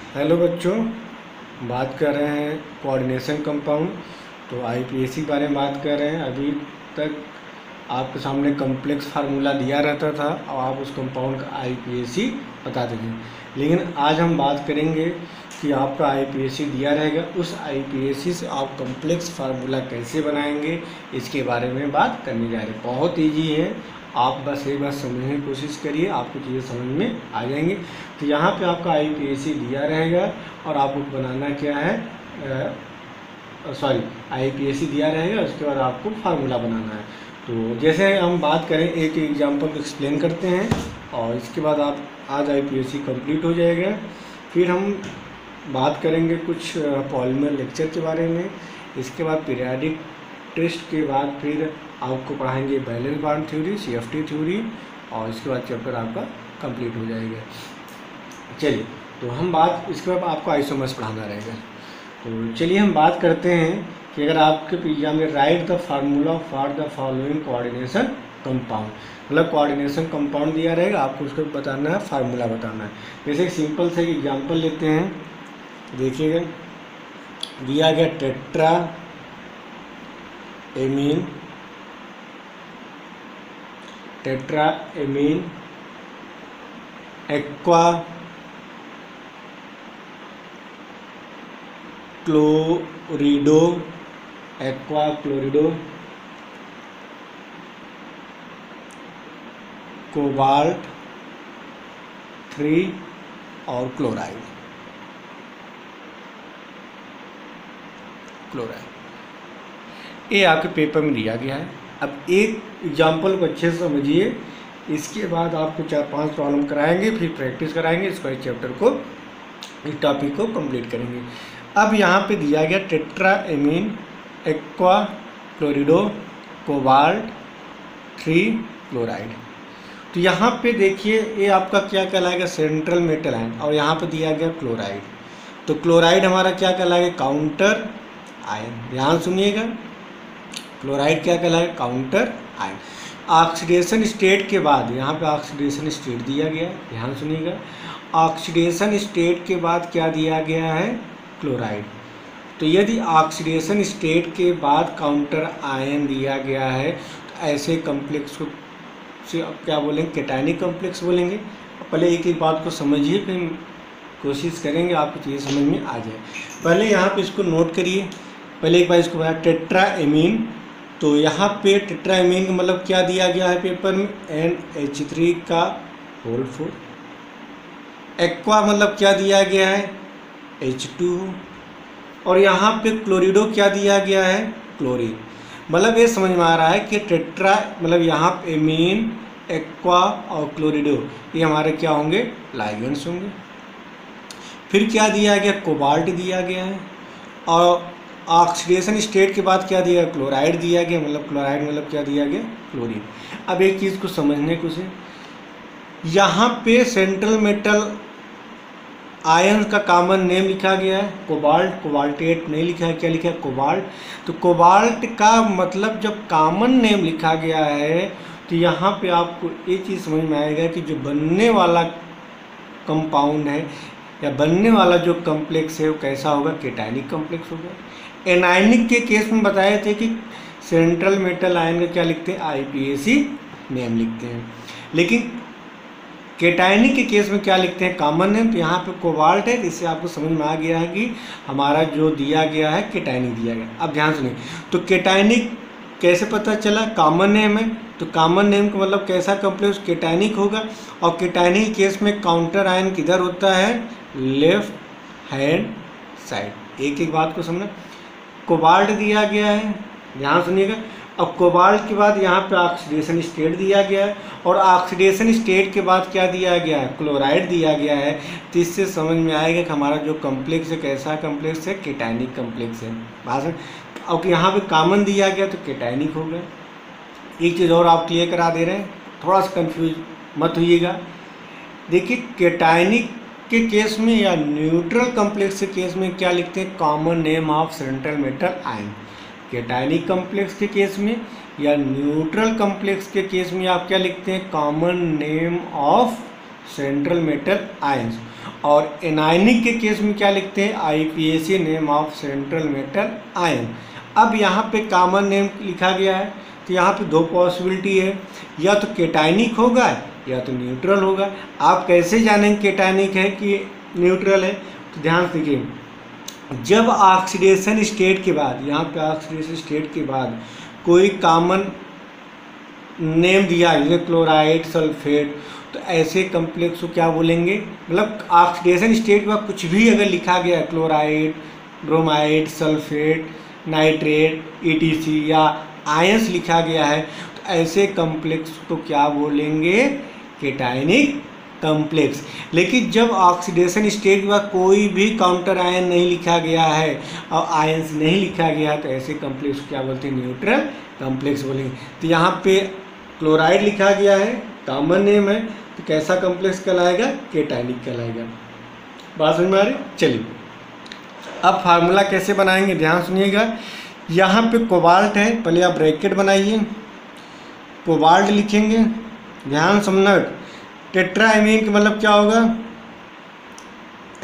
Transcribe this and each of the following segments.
Hello बच्चों, बात कर रहे हैं कोऑर्डिनेशन कंपाउंड। तो आईपीएसी के बारे में बात कर रहे हैं। अभी तक आपके सामने कॉम्प्लेक्स फार्मूला दिया रहता था और आप उस कंपाउंड का आईपीएसी बताते थे। लेकिन आज हम बात करेंगे कि आपका आईपीएसी दिया रहेगा, उस आईपीएसी से आप कॉम्प्लेक्स फार्मूला कैसे बनाएंगे, इसके बारे में बात करने जा रहे हैं। बहुत ईजी है, आप बस एक बार समझने की कोशिश करिए, आपको चीज़ें समझ में आ जाएंगी। तो यहाँ पे आपका आईपीएसी दिया रहेगा और आपको बनाना क्या है, आईपीएसी दिया रहेगा, उसके बाद आपको फार्मूला बनाना है। तो जैसे हम बात करें, एक एग्जांपल को एक्सप्लेन करते हैं और इसके बाद आप आज आईपीएसी कंप्लीट हो जाएगा। फिर हम बात करेंगे कुछ पॉलीमर लेक्चर के बारे में। इसके बाद पीरियाडिक टेस्ट के बाद फिर आपको पढ़ाएंगे valence bond theory, CFT theory, और इसके बाद चैप्टर आपका कंप्लीट हो जाएगा। चलिए, तो हम बात इसके बाद आपको आइसोमर्स पढ़ाना रहेगा। तो चलिए हम बात करते हैं कि अगर आपके एग्जाम में right the formula for the following coordination compound, मतलब कोऑर्डिनेशन कंपाउंड दिया रहेगा, आपको उसको बताना है, फार्मूला बताना है। जैसे एक सिंपल से एग्जाम्पल लेते हैं, देखिएगा दिया गया tetra ammine aqua chlorido cobalt 3 और क्लोराइड। ये आपके पेपर में दिया गया है। अब एक एग्जाम्पल को अच्छे से समझिए, इसके बाद आपको 4-5 प्रॉब्लम कराएंगे, फिर प्रैक्टिस कराएंगे, इसको इस चैप्टर को, इस टॉपिक को कंप्लीट करेंगे। अब यहाँ पे दिया गया tetra ammine aqua chlorido cobalt 3 chloride. तो यहाँ पे देखिए, ये आपका क्या कहलाएगा, सेंट्रल मेटल आयन, और यहाँ पे दिया गया क्लोराइड। तो क्लोराइड हमारा क्या कहलाएगा, काउंटर आयन। ध्यान सुनिएगा, क्लोराइड क्या कहलाएगा, काउंटर आयन। ऑक्सीडेशन स्टेट के बाद यहाँ पे ऑक्सीडेशन स्टेट दिया गया है, ध्यान सुनिएगा। ऑक्सीडेशन स्टेट के बाद क्या दिया गया है, क्लोराइड। तो यदि ऑक्सीडेशन स्टेट के बाद काउंटर आयन दिया गया है, तो ऐसे कॉम्प्लेक्स को से अब क्या बोलेंगे, कैटायनिक कॉम्प्लेक्स बोलेंगे। पहले एक एक बात को समझिए, फिर कोशिश करेंगे आपको चीज़ें समझ में आ जाए। पहले यहाँ पे इसको नोट करिए, पहले एक बार इसको बनाया टेट्रा एमीन। तो यहाँ पे टेट्रा एमीन का मतलब क्या दिया गया है पेपर में, NH3 का होल 4। एक्वा मतलब क्या दिया गया है, H2। और यहाँ पे क्लोरिडो क्या दिया गया है, क्लोरीन। मतलब ये समझ में आ रहा है कि टेट्रा मतलब यहाँ पे एमीन एक्वा और क्लोरिडो ये हमारे क्या होंगे, लाइगेंड्स होंगे। फिर क्या दिया गया, कोबाल्ट दिया गया है, और ऑक्सीडेशन स्टेट के बाद क्या दिया, क्लोराइड दिया गया। मतलब क्लोराइड मतलब क्या दिया गया, क्लोरीन। अब एक चीज़ को समझने को से, यहाँ पे सेंट्रल मेटल आयन का कॉमन नेम लिखा गया है कोबाल्ट, कोबाल्टेट नहीं लिखा है, क्या लिखा है, कोबाल्ट। तो कोबाल्ट का मतलब जब कॉमन नेम लिखा गया है, तो यहाँ पे आपको ये चीज़ समझ में आएगा कि जो बनने वाला कंपाउंड है या बनने वाला जो कॉम्प्लेक्स है वो कैसा होगा, कैटायनिक कॉम्प्लेक्स होगा। एनायनिक के केस में बताए थे कि सेंट्रल मेटल आयन का क्या लिखते हैं, आईपीएसी नेम लिखते हैं। लेकिन कैटायनिक के केस में क्या लिखते हैं, कॉमन नेम। तो यहाँ पे कोबाल्ट है, इससे आपको समझ में आ गया है कि हमारा जो दिया गया है कैटायनिक दिया गया। अब ध्यान सुनिए, तो कैटायनिक कैसे पता चला, कॉमन नेम है। तो कॉमन नेम का मतलब कैसा कॉम्प्लेक्स, कैटायनिक होगा। और कैटायनिक केस में काउंटर आयन किधर होता है, लेफ्ट हैंड साइड। एक एक बात को समझना। कोबाल्ट दिया गया है, ध्यान सुनिएगा। अब कोबाल्ट के बाद यहाँ पे ऑक्सीडेशन स्टेट दिया गया है, और ऑक्सीडेशन स्टेट के बाद क्या दिया गया है, क्लोराइड दिया गया है। तो इससे समझ में आएगा कि हमारा जो कॉम्प्लेक्स है कैसा कॉम्प्लेक्स है, कैटायनिक कॉम्प्लेक्स है। बात अब यहाँ पे कॉमन दिया गया तो कैटायनिक हो गया। एक चीज़ और आप क्लियर करा दे रहे हैं, थोड़ा सा कन्फ्यूज मत होइएगा। देखिए, कैटायनिक के केस में या न्यूट्रल कॉम्प्लेक्स के केस में क्या लिखते हैं, common name of central metal ion. Cationic complex के केस में या न्यूट्रल कॉम्प्लेक्स के केस में आप क्या लिखते हैं, common name of central metal ions. और एनायनिक के केस में क्या लिखते हैं, IPAC name of central metal ion. अब यहाँ पे कॉमन नेम लिखा गया है, तो यहाँ पे दो पॉसिबिलिटी है, या तो केटाइनिक होगा या तो न्यूट्रल होगा। आप कैसे जानेंगे केटाइनिक है कि न्यूट्रल है, तो ध्यान से देखिए, जब ऑक्सीडेशन स्टेट के बाद, यहाँ पे ऑक्सीडेशन स्टेट के बाद कोई कॉमन नेम दिया है जैसे क्लोराइड, सल्फेट, तो ऐसे कम्प्लेक्स को क्या बोलेंगे, मतलब ऑक्सीडेशन स्टेट के बाद कुछ भी अगर लिखा गया है, chloride, bromide, sulphate, nitrate, ETC या आयंस लिखा गया है, तो ऐसे कम्प्लेक्स को क्या बोलेंगे, केटाइनिक कम्प्लेक्स। लेकिन जब ऑक्सीडेशन स्टेट के बाद कोई भी काउंटर आयन नहीं लिखा गया है और आयंस नहीं लिखा गया है, तो ऐसे कम्प्लेक्स को क्या बोलते हैं, न्यूट्रल कम्प्लेक्स बोलेंगे। तो यहाँ पे क्लोराइड लिखा गया है, कॉमन नेम है, तो कैसा कम्प्लेक्स कहलाएगा, केटाइनिक कहलाएगा। बात समझ में आ रही? चलिए अब फार्मूला कैसे बनाएंगे, ध्यान सुनिएगा। यहाँ पे कोबाल्ट है, पहले आप ब्रैकेट बनाइए, कोबाल्ट लिखेंगे, ध्यान समझना। टेट्राएमीन का मतलब क्या होगा,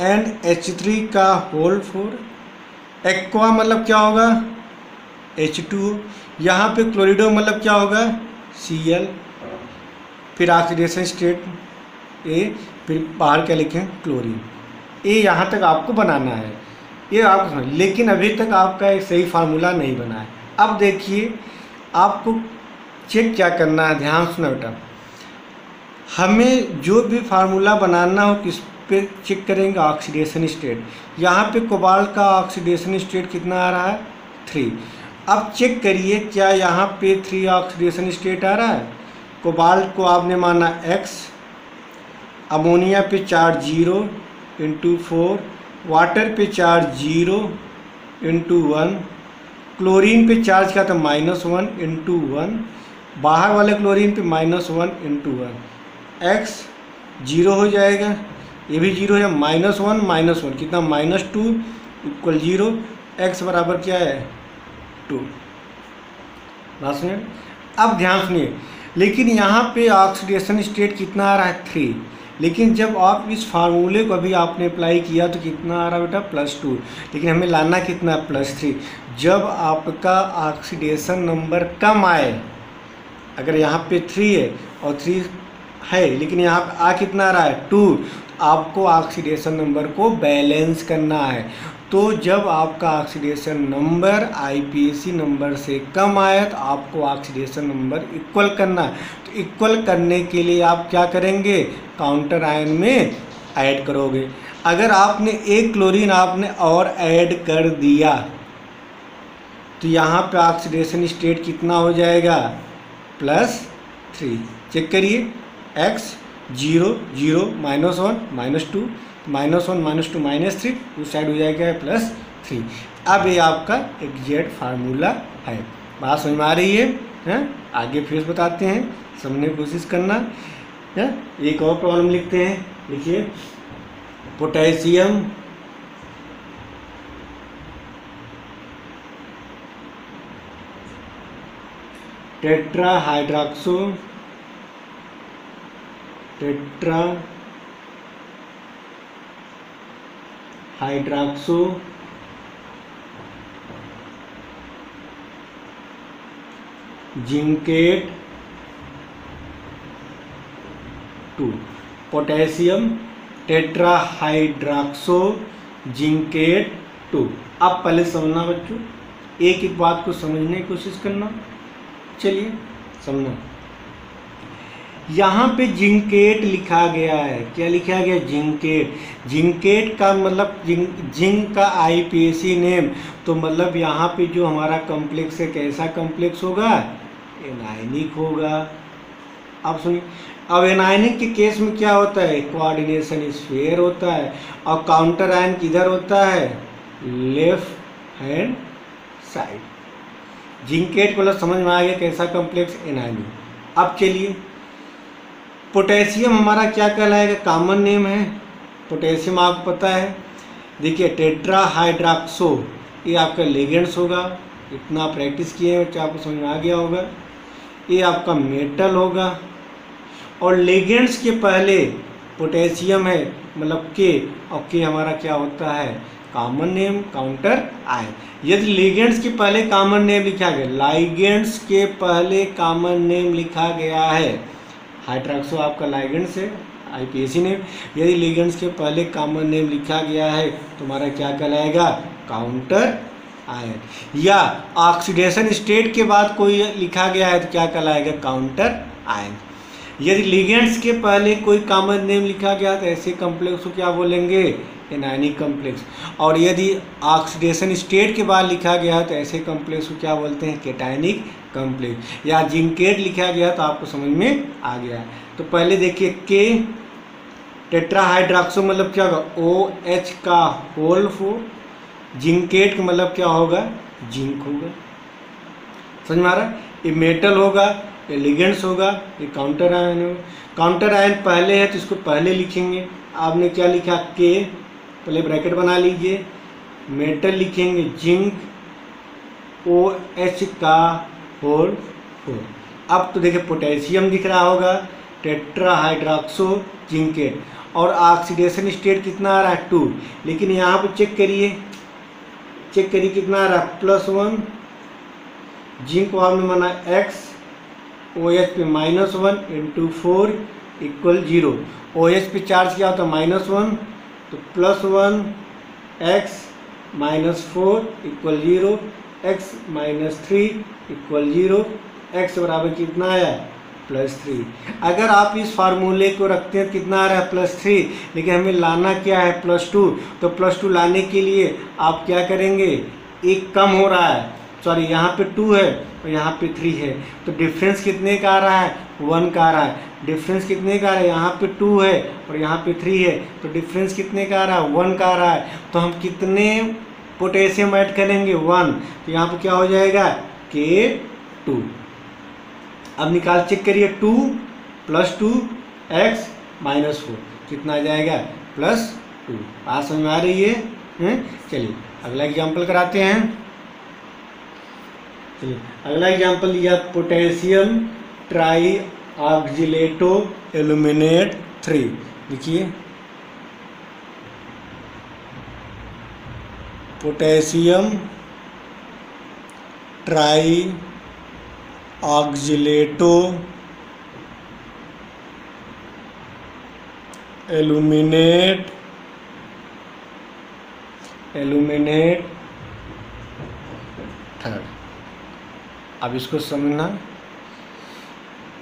NH3 का होल 4। एक्वा मतलब क्या होगा, H2। यहाँ पे क्लोरिडो मतलब क्या होगा, Cl। फिर ऑक्सीडेशन स्टेट A, फिर बाहर क्या लिखें, क्लोरीन। ये यहाँ तक आपको बनाना है, ये आप, लेकिन अभी तक आपका एक सही फार्मूला नहीं बना है। अब देखिए आपको चेक क्या करना है, ध्यान सुना बेटा। हमें जो भी फार्मूला बनाना हो किस पे चेक करेंगे, ऑक्सीडेशन स्टेट। यहाँ पे कोबाल्ट का ऑक्सीडेशन स्टेट कितना आ रहा है, 3। अब चेक करिए क्या यहाँ पे 3 ऑक्सीडेशन स्टेट आ रहा है। कोबाल्ट को आपने माना X, अमोनिया पे चार्ज 0 × 4, वाटर पे चार्ज 0 × 1, क्लोरीन पे चार्ज क्या था, -1 × 1, बाहर वाले क्लोरीन पे -1 × 1। X 0 हो जाएगा, ये भी 0 है, -1 -1 कितना, -2 = 0। X बराबर क्या है, 2। बात सुनिए, अब ध्यान सुनिए। लेकिन यहाँ पे ऑक्सीडेशन स्टेट कितना आ रहा है, 3। लेकिन जब आप इस फार्मूले को अभी आपने अप्लाई किया तो कितना आ रहा है बेटा, +2। लेकिन हमें लाना कितना, +3। जब आपका ऑक्सीडेशन नंबर कम आए, अगर यहाँ पे 3 है और 3 है लेकिन यहाँ पे आ कितना आ रहा है, 2, आपको ऑक्सीडेशन नंबर को बैलेंस करना है। तो जब आपका ऑक्सीडेशन नंबर IPAC नंबर से कम आए तो आपको ऑक्सीडेशन नंबर इक्वल करना है। तो इक्वल करने के लिए आप क्या करेंगे, काउंटर आयन में ऐड करोगे। अगर आपने एक क्लोरीन आपने और ऐड कर दिया तो यहाँ पे ऑक्सीडेशन स्टेट कितना हो जाएगा, +3। चेक करिए, X 0 0 -1 -2, -1 -2 -3, उस साइड हो जाएगा +3। अब ये आपका एग्जैक्ट फार्मूला है। बात समझ में आ रही है? आगे फिर बताते हैं, समझने की कोशिश करना है। एक और प्रॉब्लम लिखते हैं, लिखिए। Potassium tetrahydroxo zincate 2। Potassium tetrahydroxo zincate 2। अब पहले समझना बच्चों, एक एक बात को समझने की कोशिश करना। चलिए समझना, यहाँ पे जिंकेट लिखा गया है, क्या लिखा गया, जिंकेट। जिंकेट का मतलब जिंक का IPAC नेम, तो मतलब यहाँ पे जो हमारा कम्प्लेक्स है कैसा कम्प्लेक्स होगा, एनायनिक होगा। आप सुनिए, अब एनायनिक के केस में क्या होता है, कोऑर्डिनेशन स्फीयर होता है, और काउंटर आयन किधर होता है, लेफ्ट हैंड साइड। जिंकेट को मतलब समझ में आ गया कैसा कम्प्लेक्स, एनायनिक। अब चलिए, पोटेशियम हमारा क्या कहलाएगा, कॉमन नेम है पोटेशियम, आपको पता है। देखिए टेट्राहाइड्रॉक्सो, ये आपका लिगेंड्स होगा, इतना प्रैक्टिस किए बच्चे, आपको समझ में आ गया होगा। ये आपका मेटल होगा, और लिगेंड्स के पहले पोटेशियम है मतलब के, और के हमारा क्या होता है कॉमन नेम काउंटर आयन। यदि लिगेंड्स के पहले कॉमन नेम लिखा गया, लाइगेंड्स के पहले कॉमन नेम लिखा गया है, हाइड्रोक्सो आपका लाइगेंड्स है IPAC नेम, यदि लिगेंड्स के पहले कॉमन नेम लिखा गया है तो हमारा क्या कहलाएगा काउंटर आयन। या ऑक्सीडेशन स्टेट के बाद कोई लिखा गया है तो क्या कहलाएगा काउंटर आयन। यदि लिगेंड्स के पहले कोई कॉमन नेम लिखा गया तो ऐसे कॉम्प्लेक्स को क्या बोलेंगे एनायनिक कॉम्प्लेक्स। और यदि ऑक्सीडेशन स्टेट के बाद लिखा गया तो ऐसे कॉम्प्लेक्स को क्या बोलते हैं कैटायनिक कॉम्प्लेक्स। या जिंकेट लिखा गया तो आपको समझ में आ गया। तो पहले देखिए के टेट्राहाइड्रोक्सो मतलब क्या होगा OH का होल 4, जिंकेट का मतलब क्या होगा जिंक होगा। समझ में आ रहा है, ये मेटल होगा, ये लिगेंड्स होगा, ये काउंटर आयन होगा। काउंटर आयन पहले है तो इसको पहले लिखेंगे। आपने क्या लिखा के, पहले ब्रैकेट बना लीजिए, मेटल लिखेंगे जिंक OH का होल 4। अब तो देखिए पोटेशियम दिख रहा होगा टेट्राहाइड्रोक्सो जिंकेट, और ऑक्सीडेशन स्टेट कितना आ रहा है 2, लेकिन यहाँ पर चेक करिए कितना आ रहा है +1, जिंक को हमने माना X, OH पे -1 × 4 = 0। OH पे चार्ज क्या होता है -1, तो +1 X -4 = 0, X -3 = 0, X बराबर कितना आया +3। अगर आप इस फार्मूले को रखते हैं कितना आ रहा है +3, लेकिन हमें लाना क्या है +2, तो +2 लाने के लिए आप क्या करेंगे, एक कम हो रहा है, सॉरी यहाँ पे 2 है और यहाँ पे 3 है, तो डिफरेंस कितने का आ रहा है 1 का आ रहा है। डिफरेंस कितने का आ रहा है, यहाँ पे 2 है और यहाँ पे 3 है, तो डिफरेंस कितने का आ रहा है 1 का आ रहा है। तो हम कितने पोटेशियम ऐड करेंगे 1, तो यहाँ पे क्या हो जाएगा K2। अब निकाल चेक करिए 2 + 2 X -4 कितना आ जाएगा +2। बात समझ में आ रही है? चलिए अगला एग्जाम्पल कराते हैं। चलिए अगला एग्जाम्पल लिया पोटेशियम ट्राई ऑक्जिलेटो एल्यूमिनेट 3। देखिए पोटेशियम ट्राई ऑक्जिलेटो एल्यूमिनेट 3। अब इसको समझना,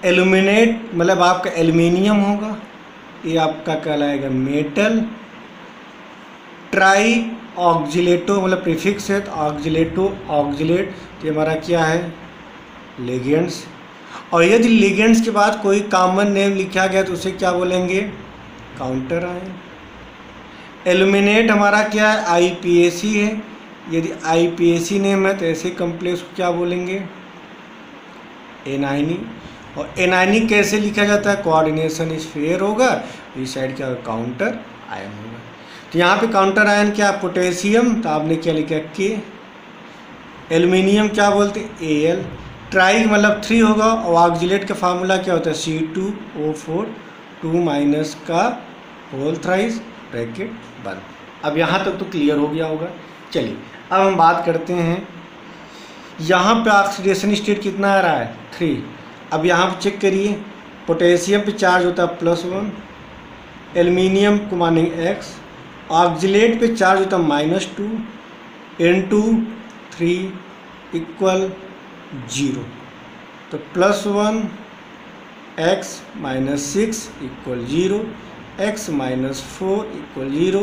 एल्यूमिनेट मतलब आपका एल्युमिनियम होगा, ये आपका कहलाएगा मेटल। ट्राई ऑक्जिलेटो मतलब प्रीफिक्स है, तो ऑक्जिलेटो ऑक्जिलेट, तो हमारा क्या है लिगेंड्स। और यदि लिगेंड्स के बाद कोई कॉमन नेम लिखा गया तो उसे क्या बोलेंगे काउंटर आयन। एल्यूमिनेट हमारा क्या है IPAC है, यदि IPAC नेम है तो ऐसे कॉम्प्लेक्स को क्या बोलेंगे एनायनिक। और एनायनिक कैसे लिखा जाता है, कोऑर्डिनेशन स्फीयर होगा, इस साइड क्या होगा काउंटर आयन होगा। तो यहाँ पे काउंटर आयन क्या पोटेशियम, तो आपने क्या लिखा के। एल्युमिनियम क्या बोलते Al। ट्राई मतलब 3 होगा, और ऑक्जिलेट का फार्मूला क्या होता है C2O4 2 का होल थ्राइस ब्रैकेट बंद। अब यहाँ तक तो क्लियर हो गया होगा। चलिए अब हम बात करते हैं, यहाँ पे ऑक्सीडेशन स्टेट कितना आ रहा है 3। अब यहाँ पे चेक करिए, पोटेशियम पे चार्ज होता है +1, एल्युमिनियम को मानेंगे X, ऑक्जिलेट पे चार्ज होता है -2 × 3 = 0, तो +1 X -6 = 0, X -4 = 0,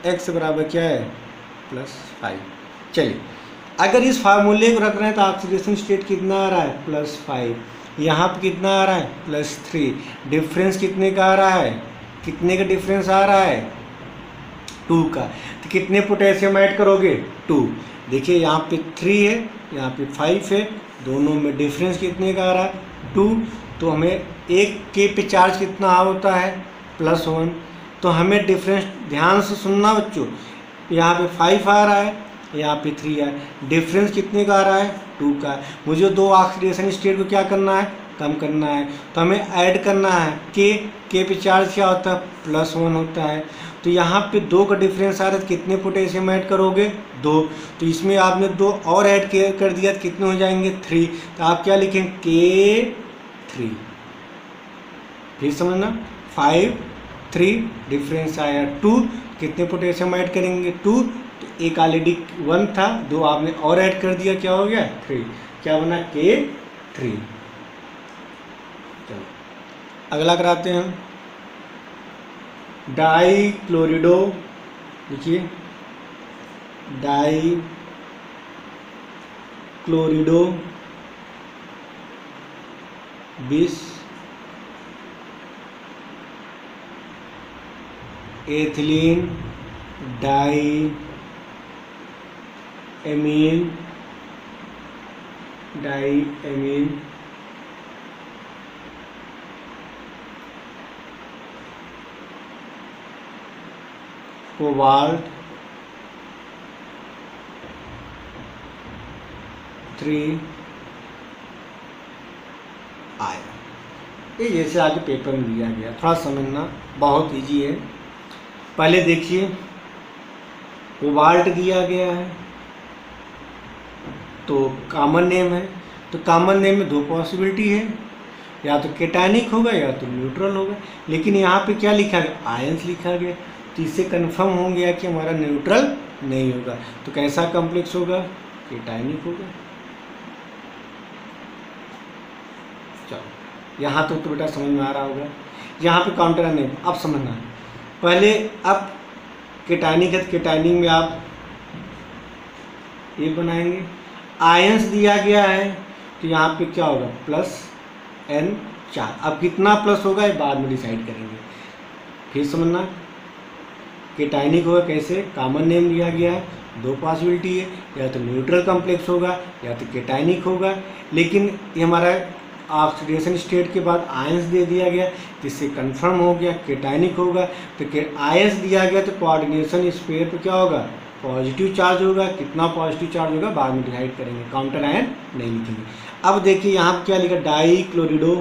X बराबर क्या है +5। चलिए अगर इस फार्मूले को रख रहे हैं तो ऑक्सीडेशन स्टेट कितना आ रहा है +5, यहाँ पे कितना आ रहा है +3, डिफरेंस कितने का आ रहा है, कितने का डिफरेंस आ रहा है 2 का। तो कितने पोटेशियम ऐड करोगे 2। देखिए यहाँ पे 3 है, यहाँ पे 5 है, दोनों में डिफरेंस कितने का आ रहा है 2। तो हमें एक के पे चार्ज कितना होता है +1, तो हमें डिफरेंस ध्यान से सुनना बच्चों, यहाँ पे 5 आ रहा है, यहाँ पे 3 है, डिफरेंस कितने का आ रहा है 2 का। मुझे दो ऑक्सीडेशन स्टेट को क्या करना है कम करना है, तो हमें ऐड करना है के पे चार्ज क्या होता है +1 होता है। तो यहाँ पे 2 का डिफरेंस आ रहा है, तो कितने पोटेशियम ऐड करोगे 2, तो इसमें आपने 2 और ऐड कर दिया तो कितने हो जाएंगे 3, तो आप क्या लिखेंगे K3। फिर समझना 5 3 डिफरेंस आया 2, कितने पोटेशियम ऐड करेंगे 2, तो एक ऑलरेडी 1 था, 2 आपने और ऐड कर दिया, क्या हो गया 3, क्या बना K3। चलो अगला कराते हैं, डाई क्लोरिडो, देखिए di chlorido 20 ethylene di ammine cobalt 3 आया। ये जैसे आगे पेपर में दिया गया, थोड़ा समझना बहुत इजी है। पहले देखिए कोबाल्ट दिया गया है तो कॉमन नेम है, तो कॉमन नेम में 2 पॉसिबिलिटी है, या तो केटायनिक होगा या तो न्यूट्रल होगा, लेकिन यहाँ पे क्या लिखा गया आयंस लिखा गया, तो इससे कन्फर्म हो गया कि हमारा न्यूट्रल नहीं होगा। तो कैसा कॉम्प्लेक्स होगा केटायनिक होगा। चलो यहाँ तो बेटा समझ में आ रहा होगा। यहाँ पे काउंटर नेम अब समझना है, पहले अब केटायनिक है तो केटायनिक में आप ये बनाएंगे, आयंस दिया गया है तो यहाँ पे क्या होगा +N4। अब कितना प्लस होगा ये बाद में डिसाइड करेंगे। फिर समझना केटायनिक होगा कैसे, कॉमन नेम दिया गया है, 2 पॉसिबिलिटी है, या तो न्यूट्रल कॉम्प्लेक्स होगा या तो केटायनिक होगा, लेकिन ये हमारा ऑक्सीडेशन स्टेट के बाद आयंस दे दिया गया जिससे कंफर्म हो गया केटायनिक होगा। तो आयंस दिया गया तो कोऑर्डिनेशन स्फीयर पे क्या होगा पॉजिटिव चार्ज होगा, कितना पॉजिटिव चार्ज होगा बाद में डिसाइड करेंगे, काउंटर आयन नहीं लिखेंगे। अब देखिए यहाँ पर क्या लिखा डाई क्लोरिडो,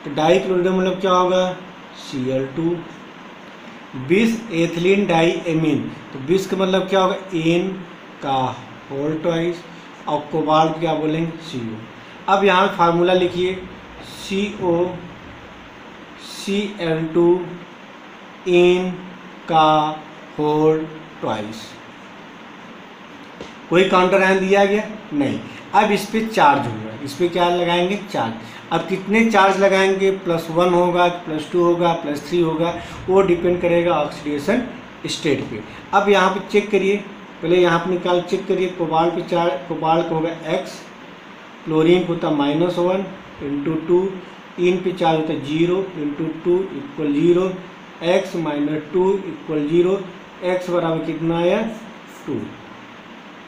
तो डाई क्लोरिडो मतलब क्या होगा Cl2। 20 एथिलीन डाई एमीन, तो 20 का मतलब क्या होगा एन का होल ट्वाइस, और कोबाल्ट क्या बोलेंगे CO। अब यहाँ फार्मूला लिखिए COCl2 एन का होल ट्वाइस। कोई काउंटर आयन दिया गया नहीं। अब इस पर चार्ज होगा, इस पर क्या लगाएंगे चार्ज। अब कितने चार्ज लगाएंगे +1 होगा +2 होगा +3 होगा, वो डिपेंड करेगा ऑक्सीडेशन स्टेट पे। अब यहाँ पे चेक करिए, पहले यहाँ पे निकाल चेक करिए कोबाल्ट पे चार्ज, कोबाल्ट होगा X, क्लोरीन होता -1 × 2, इन पे चार्ज होता है 0 × 2 = 0, x - 2 = 0, x बराबर कितना आया 2।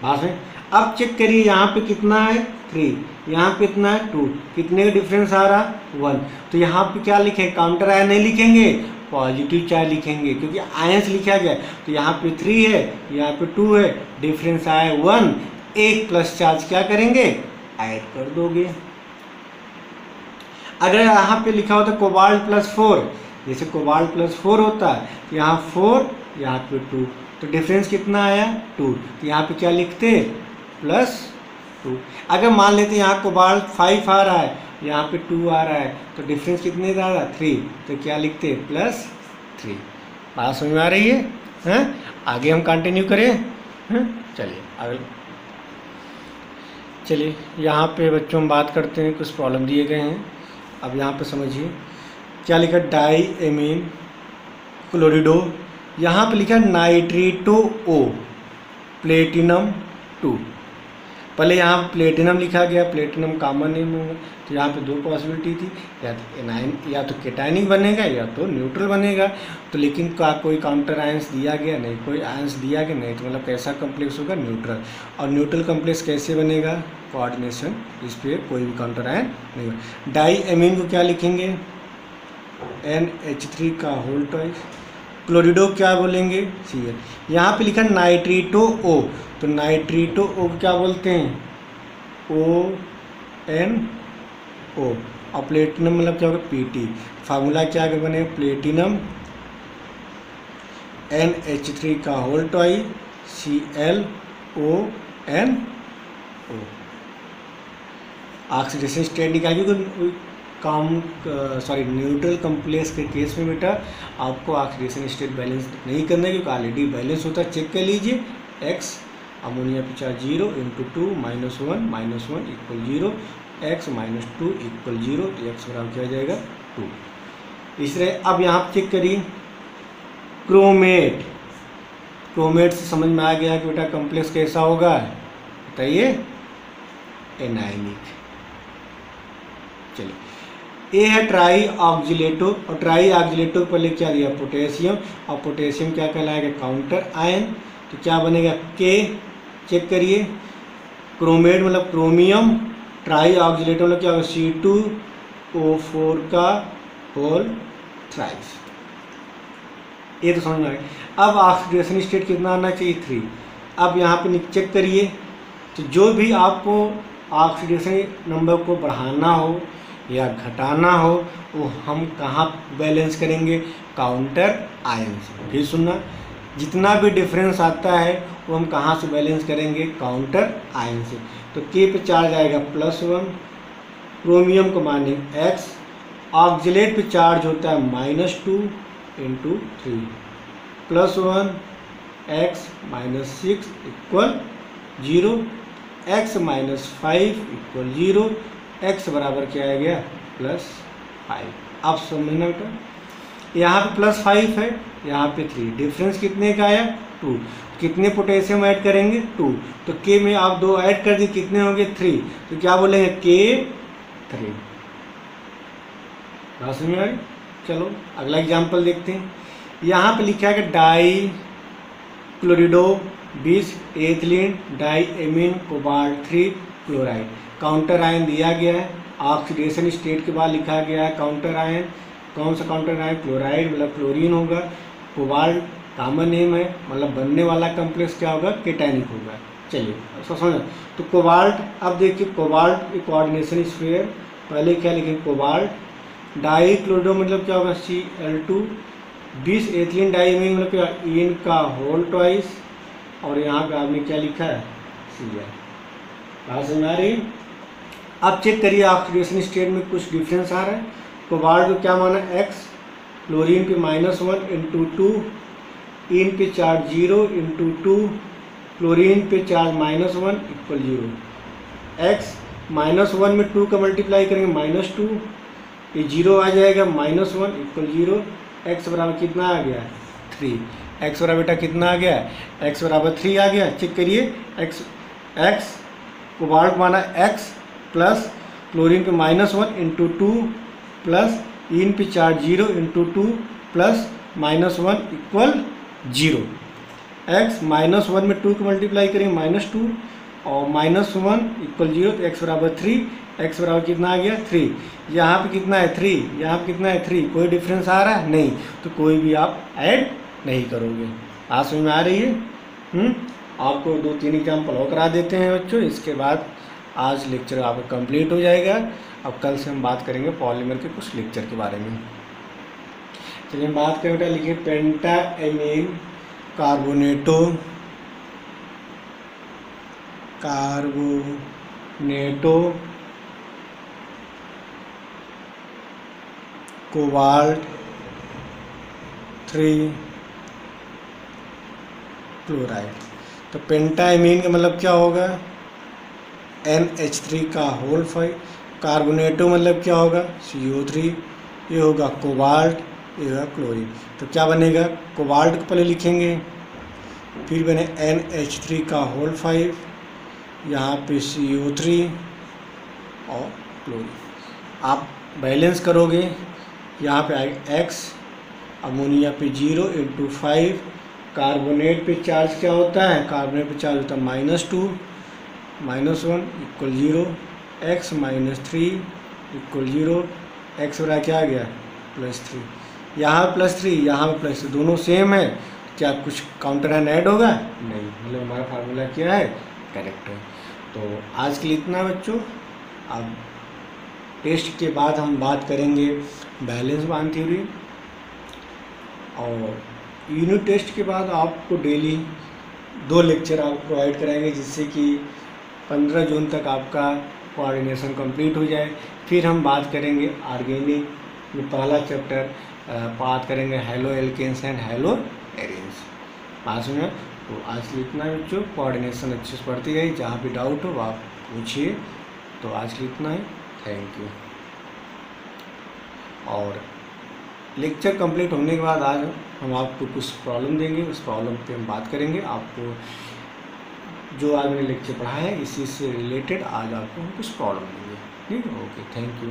बात है। अब चेक करिए यहाँ पे कितना है 3, यहाँ पे कितना है 2, कितने का डिफरेंस आ रहा 1। तो यहाँ पे क्या लिखेंगे काउंटर आयन नहीं लिखेंगे, पॉजिटिव चार्ज लिखेंगे, क्योंकि आयंस लिखा गया। तो यहाँ पे 3 है, यहाँ पे 2 है, डिफरेंस आया 1, एक प्लस चार्ज क्या करेंगे ऐड कर दोगे। अगर यहाँ पे लिखा होता कोबाल्ट +4, जैसे कोबाल्ट +4 होता है तो यहाँ 4 यहाँ पे 2, तो डिफरेंस कितना आया 2, तो यहाँ पे क्या लिखते +2। अगर मान लेते यहाँ कोबाल्ट 5 आ रहा है, यहाँ पे 2 आ रहा है, तो डिफरेंस कितने का आ रहा 3, तो क्या लिखते +3। बात समझ में आ रही है हैं? आगे हम कंटिन्यू करें हैं? चलिए अगले, चलिए यहाँ पे बच्चों हम बात करते हैं, कुछ प्रॉब्लम दिए गए हैं। अब यहाँ पे समझिए क्या लिखा डाई एमीन क्लोरिडो, यहाँ पे लिखा नाइट्रेटो O प्लेटिनम 2। पहले यहाँ प्लेटिनम लिखा गया, प्लेटिनम कॉमन नेम होगा, तो यहाँ पे 2 पॉसिबिलिटी थी, या तो एनाइन या तो केटायनिक बनेगा या तो न्यूट्रल बनेगा। तो लेकिन कोई काउंटर आयंस दिया गया नहीं, कोई आयंस दिया गया नहीं, तो मतलब कैसा कॉम्प्लेक्स होगा न्यूट्रल। और न्यूट्रल कॉम्प्लेक्स कैसे बनेगा कोऑर्डिनेशन, इस पर कोई भी काउंटर आयन नहीं होगा। डाई एमीन को क्या लिखेंगे NH3 का होल ट्वाइस, क्लोरिडो क्या बोलेंगे Cl। यहाँ पे लिखा नाइट्रेटो O, तो नाइट्रेटो O क्या बोलते हैं ONO, और प्लेटिनम मतलब क्या होगा Pt। फार्मूला क्या बने, प्लेटिनम NH3 का whole twice ClONO। Oxidation state निकालिए न्यूट्रल कॉम्प्लेक्स के केस में बेटा आपको ऑक्सीडेशन स्टेट बैलेंस नहीं करना है, क्योंकि ऑलरेडी बैलेंस होता है। चेक कर लीजिए, x अमोनिया पे चार्ज 0 × 2 -1 इक्वल 0, x -2 इक्वल 0, तो x बराबर क्या हो जाएगा 2। इस तरह अब यहाँ चेक करिए क्रोमेट से समझ में आ गया कि बेटा कॉम्प्लेक्स कैसा होगा, बताइए, एनायनिक। चलिए, ए है ट्राई ऑक्जिलेटो, और ट्राई ऑक्जिलेटो के पहले क्या दिया, पोटेशियम, और पोटेशियम क्या कहलाएगा, काउंटर आयन। तो क्या बनेगा, के। चेक करिए, क्रोमेट मतलब क्रोमियम, ट्राई ऑक्जिलेटो मतलब क्या होगा, C2O4 का होल थ्राइस। ये तो समझ में आ गया। अब ऑक्सीडेशन स्टेट कितना आना चाहिए, 3। अब यहाँ पे चेक करिए, तो जो भी आपको ऑक्सीडेशन नंबर को बढ़ाना हो या घटाना हो वो हम कहाँ बैलेंस करेंगे, काउंटर आयन से। फिर सुनना, जितना भी डिफरेंस आता है वो हम कहाँ से बैलेंस करेंगे, काउंटर आयन से। तो के पे चार्ज आएगा +1, क्रोमियम को माने x, ऑक्जिलेट पे चार्ज होता है -2 × 3, +1 x -6 equal 0, x -5 equal 0, x बराबर क्या आ गया, +5। अब समझना बेटा, यहाँ पे +5 है, यहाँ पे 3, डिफरेंस कितने का आया, 2। कितने पोटेशियम ऐड करेंगे, 2। तो के में आप 2 ऐड कर दिए, कितने होंगे, 3। तो क्या बोलेंगे, K3। बात समझ में आ गई। चलो अगला एग्जाम्पल देखते हैं। यहाँ पे लिखा है कि di chlorido 20 ethylene diammine cobalt 3 chloride, counter ion दिया गया है। ऑक्सीडेशन स्टेट के बाद लिखा गया है काउंटर आयन। कौन सा काउंटर आयन, क्लोराइड मतलब क्लोरीन होगा, कोबाल्ट कॉमन नेम है, मतलब बनने वाला कॉम्प्लेक्स क्या होगा, केटायनिक होगा। चलिए ऐसा समझो। तो कोबाल्ट, अब देखिए कोबाल्ट एक कोऑर्डिनेशन स्फीयर, पहले क्या लिखेंगे, कोबाल्ट। डाई क्लोरिडो मतलब क्या होगा, Cl2, 20 एथिलीन डाईमीन मतलब क्या, इन का होल ट्वाइस, और यहाँ पे आपने क्या लिखा है, Cl। बात समझ में आ रही है। अब चेक करिए ऑक्सीडेशन स्टेट में कुछ डिफरेंस आ रहा है। कोबाल्ट को क्या माना, x, क्लोरीन पे -1 × 2, इन पे चार्ज 0 × 2, क्लोरीन पे चार्ज -1 इक्वल 0, x -1 में 2 का मल्टीप्लाई करेंगे -2, ये 0 आ जाएगा, -1 इक्वल 0, x बराबर कितना आ गया, 3। x बराबर बेटा कितना आ गया, x बराबर 3 आ गया। चेक करिए, x कोबाल्ट माना x प्लस क्लोरीन पे -1 × 2 प्लस इन पे चार्ज 0 × 2 प्लस -1 इक्वल 0, x -1 में 2 को मल्टीप्लाई करेंगे -2 और -1 इक्वल 0, तो x बराबर 3, x बराबर कितना आ गया, 3। यहाँ पे कितना है, 3, यहाँ पे कितना है, 3। कोई डिफरेंस आ रहा है, नहीं, तो कोई भी आप ऐड नहीं करोगे। आज समझ में आ रही है। आपको 2-3 एग्जाम्पल और करा देते हैं बच्चों, इसके बाद आज लेक्चर आपका कंप्लीट हो जाएगा। अब कल से हम बात करेंगे पॉलीमर के कुछ लेक्चर के बारे में। चलिए बात करें बेटा, लिखिए पेंटाएमीन कार्बोनेटो कोबाल्ट 3 क्लोराइड। तो पेंटाएमीन का मतलब क्या होगा, NH3 का होल 5, कार्बोनेटो मतलब क्या होगा, CO3, ये होगा कोबाल्ट, ये होगा क्लोरीन। तो क्या बनेगा, कोबाल्ट को पहले लिखेंगे, फिर बने NH3 का होल 5, यहाँ पे CO3 और क्लोरीन। आप बैलेंस करोगे, यहाँ पे आएगा x, अमोनिया पे 0 × 5, कार्बोनेट पे चार्ज क्या होता है, कार्बोनेट पे चार्ज होता है -2 -1 इक्वल 0, x -3 इक्वल 0, x बराबर क्या आ गया, +3। यहाँ +3, यहाँ +3, दोनों सेम है, क्या कुछ काउंटर आयन ऐड होगा, नहीं, मतलब हमारा फार्मूला क्या है, करेक्ट है। तो आज के लिए इतना बच्चों। अब टेस्ट के बाद हम बात करेंगे बैलेंस बांड थ्योरी। और यूनिट टेस्ट के बाद आपको डेली 2 लेक्चर आप प्रोवाइड कराएंगे, जिससे कि 15 जून तक आपका कोऑर्डिनेशन कंप्लीट हो जाए। फिर हम बात करेंगे ऑर्गेनिक में पहला चैप्टर बात करेंगे haloalkanes and haloarenes. पास में तो आज के लिए इतना है बच्चों, कोऑर्डिनेशन अच्छे से पढ़ती गई, जहाँ भी डाउट हो आप पूछिए। तो आज के लिए इतना है, थैंक यू। और लेक्चर कंप्लीट होने के बाद आज हम आपको कुछ प्रॉब्लम देंगे, उस प्रॉब्लम पे हम बात करेंगे। आपको जो आज मैंने लेक्चर पढ़ा है इसी से रिलेटेड आज आपको हम कुछ प्रॉब्लम देंगे। ठीक है, ओके, थैंक यू।